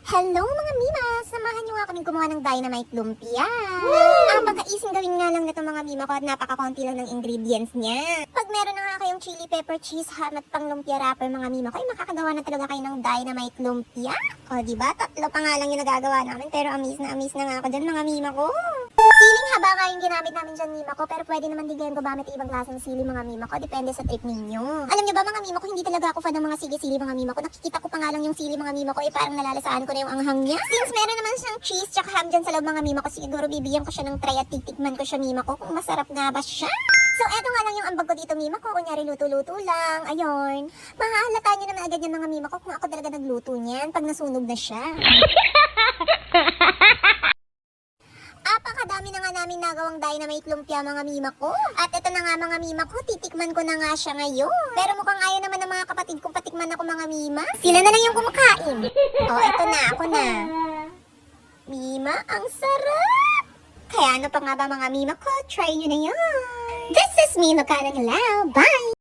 Hello mga Mima! Samahan niyo nga kaming gumawa ng dynamite lumpia. Ang pagkaising gawin nga lang nito mga Mima ko at napaka-konti lang ng ingredients niya. Pag meron na nga kayong chili pepper, cheese, ham at pang lumpia wrapper mga Mima ko, ay makakagawa na talaga kayo ng dynamite lumpia. O diba? Tatlo pa nga lang yung nagagawa namin pero amaze na nga ako dyan mga Mima ko. Siling haba nga yung ginamit namin dyan Mima ko, pero pwede naman din kayong gumamit ng ibang klaseng sili mga Mima ko, depende sa trip ninyo. Alam niyo ba mga Mima ko, hindi talaga ako fan ng mga sili-sili mga Mima ko. Nakikita ko pa nga lang yung sili mga Mima ko, parang nalalasaan ko na yung anghang niya. Since meron naman siyang cheese tsaka ham dyan sa loob mga Mima ko, siguro bibigyan ko siya ng try at titikman ko siya Mima ko kung masarap nga ba siya. So eto nga lang yung ambag ko dito Mima ko, kunyari luto-luto lang, ayun. Mahahalata nyo naman agad yung mga Mima ko kung ako talaga nagluto niyan pag nasunog na siya. Apakadami na nga namin nagawang dynamite lumpia mga Mima ko. At ito na nga mga Mima ko, titikman ko na nga siya ngayon. Pero mukhang ayaw naman ng mga kapatid kong patikman ako mga Mima. Sila na lang yung kumakain. Oh, ito na, ako na. Mima, ang sarap! Kaya ano pa nga ba mga Mima ko? Try nyo na yan. This is Mima Kanang Lao. Bye!